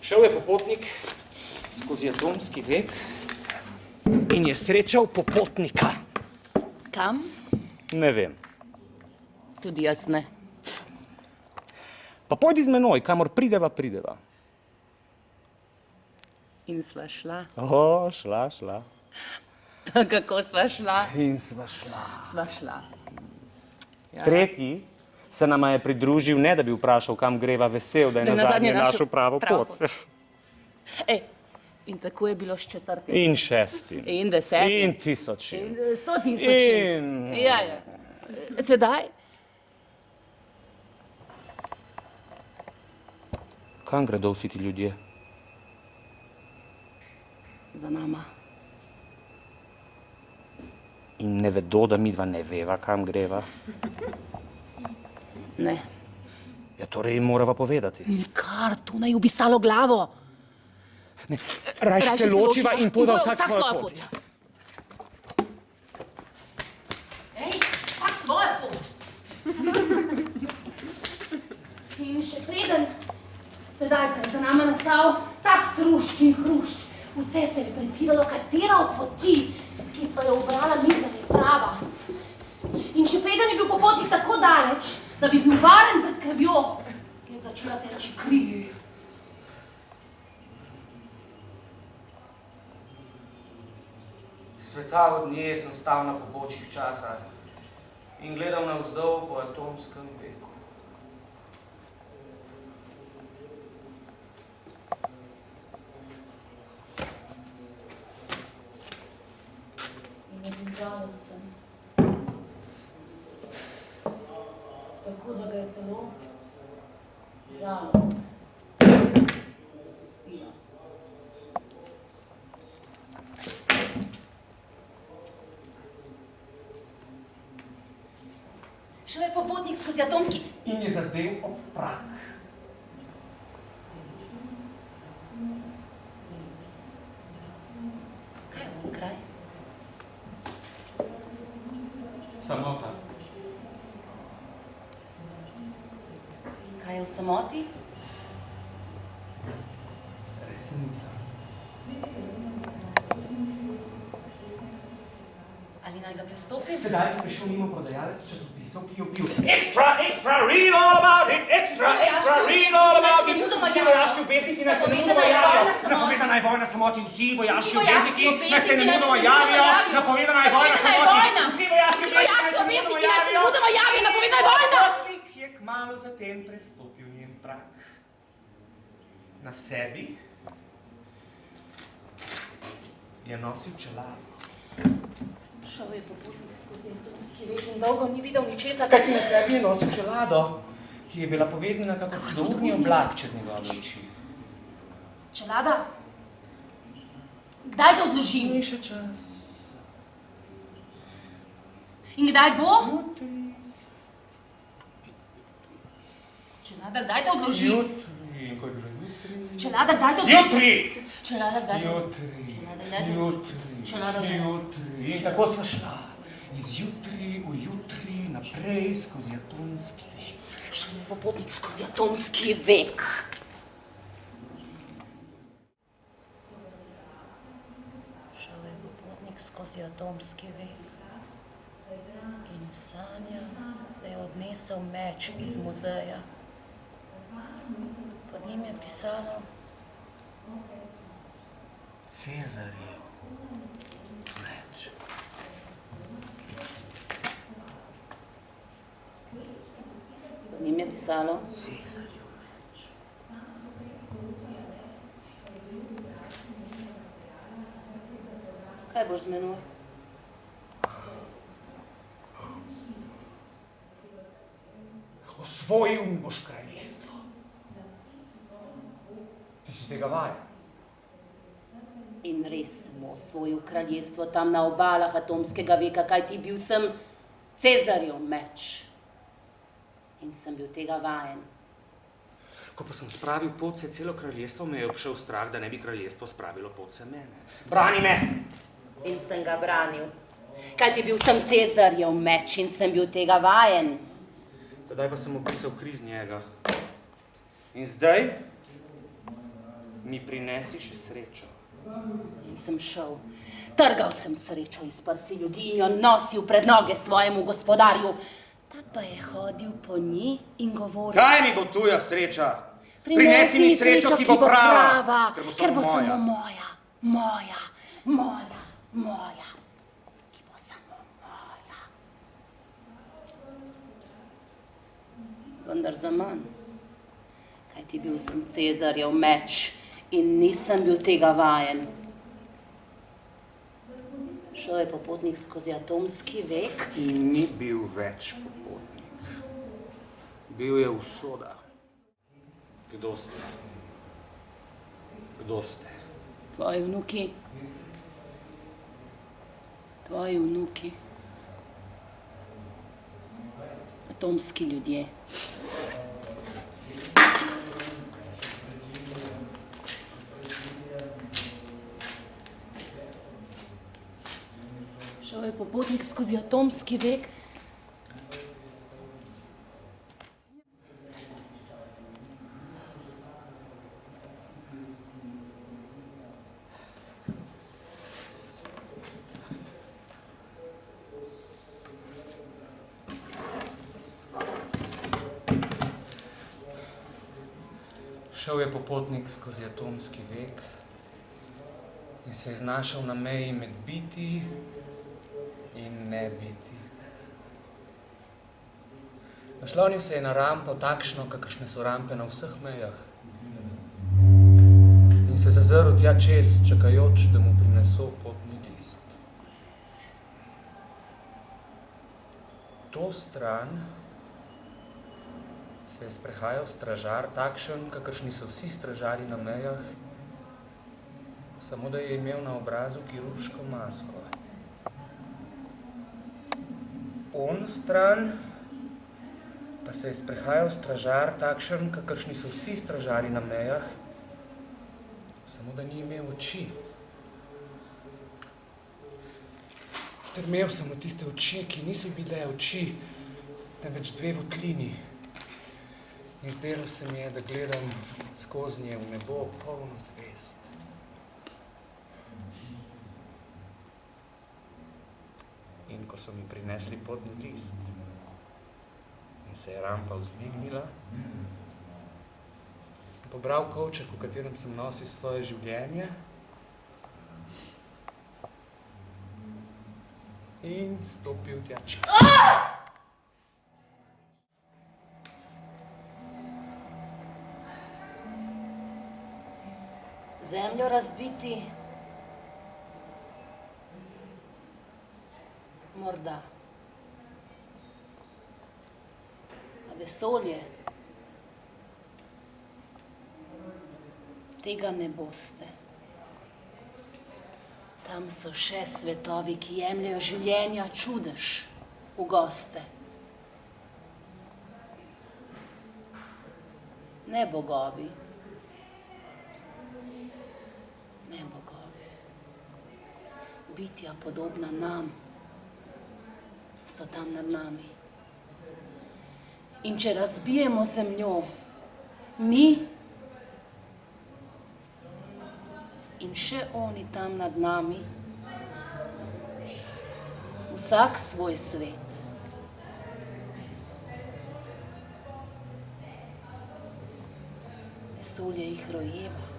Šel je popotnik skozi atomski vek in je srečal popotnika. Kam? Ne vem. Tudi jaz ne. Pa pojdi z menoj, kamor prideva. In sva šla. O, šla. Pa kako sva šla? In sva šla. Sva šla. Ja. Tretji se nama je pridružil, ne da bi vprašal, kam greva, vesel, da je nazadnje našel pravo pot. In tako je bilo s četrtim. In šestim. In desetim. In tisočim. In 100 000. Ja. Tedaj? Kam gredo vsi ti ljudje? Za nama. In ne vedo, da midva ne veva, kam greva? Ne. Ja, torej jim morava povedati. Nikar, to naj bi stalo glavo. Ne, rajši se ločiva in pojva vsak svojo pot. Ej, vsak svojo pot. In še preden, tedaj pa je za nama nastal tak trušč in hrušč. Vse se je prepiralo, katera od poti, ki so jo ubrala midva, je prava. In še preden je bil popotnik tako daleč, da bi bil varen pred krvjo, je začela teči kri. Sveta od nje sem stal na pobočjih časa in gledal navzdol po atomskem veku. In je bil žalosten. Tako da ga je celo žalost zapustila. Šel je popotnik skozi atomski... In je zadel ob prak. Kaj je on kraj? Samota. Kaj je v samoti? Resnica. Ali naj ga prestopim? Tedaj je prišel mimo prodajalec časopisov, ki je bil Extra, read all about it! Extra, read all about it! Vsi vojaški obvezniki naj se nemudoma javijo! Napovedana je vojna samoti! Vsi vojaški obvezniki naj se nemudoma javijo! Napovedana je vojna samoti! Vsi vojaški obvezniki naj se nemudoma javijo! Napovedana je vojna! Popotnik je kmalu zatem prestopil njen prag. Na sebi je nosil čelado. Šel je popotnik skozi atomski vek in dolgo ni videl ničesar. Kajti na sebi je nosil čelado, ki je bila poveznjena kakor hudourni oblak čez njegove oči. Čelada? Kdaj to odložim? Ni še čas. In kdaj bo? Jutri. Čelada, kdaj to odložim? Jutri. In ko je bilo jutri? Čelada, kdaj to odložim? Jutri! Čelada, kdaj to... Jutri. Čelada, kdaj to... Jutri. Čelada, kdaj to... Jutri. In tako sva šla. Iz jutri v jutri, naprej skozi atomski vek. Šel je popotnik skozi atomski vek. Šel je popotnik skozi atomski vek in sanja, da je odnesel meč iz muzeja. Pod njim je pisalo Cezarjev meč. Pod njim je pisalo Cezarjev meč. Kaj boš z menoj? Osvojil mi boš kraljestvo. Ti si tega vajen. In res sem osvojil kraljestvo tam na obalah atomskega veka, kajti bil sem Cezarjev meč. In sem bil tega vajen. Ko pa sem spravil podce celo kraljestvo, me je obšel strah, da ne bi kraljestvo spravilo podce mene. Brani me! In sem ga branil. Kajti bil sem Cezarjev meč in sem bil tega vajen. Tedaj pa sem opisal kriz njega. In zdaj mi prinesi še srečo. In sem šel. Trgal sem srečo iz prsi ljudi in jo nosil pred noge svojemu gospodarju. Ta pa je hodil po njej in govoril. Kaj mi bo tuja sreča? Prinesi mi srečo, ki bo prava, ker bo samo moja. Ki bo samo moja. Vendar za manj. Kajti bil sem Cezarjev meč in nisem bil tega vajen. Šel je popotnik skozi atomski vek. In ni bil več popotnik. Bil je usoda. Kdo ste? Kdo ste? Tvoji vnuki. Tvoji vnuki. Atomski ljudje. Šel je popotnik skozi atomski vek. Šel je popotnik skozi atomski vek in se je znašel na meji med biti in ne biti. Naslonil se je na rampo takšno, kakršne so rampe na vseh mejah. In se zazrl tja čez, čakajoč, da mu prineso potni list. To stran se je sprehajal stražar, takšen, kakršni so vsi stražarji na mejah, samo da je imel na obrazu kirurško masko. On stran pa se je sprehajal stražar, takšen, kakršni so vsi stražarji na mejah, samo da ni imel oči. Strmel sem v tiste oči, ki niso bile oči, temveč dve votlini. In zdelo se mi je, da gledam skozi nje v nebo polno zvezd. In ko so mi prinesli potni list in se je rampa vzdignila, sem pobral kovček, v katerem sem nosil svoje življenje, in stopil tja čez. Zemljo razbiti. Morda. A vesolje. Tega ne boste. Tam so še svetovi, ki jemljajo življenja čudež v goste. Ne bogovi. Ne bogovi. Bitja podobna nam so tam nad nami. In če razbijemo zemljo, mi in še oni tam nad nami, vsak svoj svet. Vesolje jih rojeva.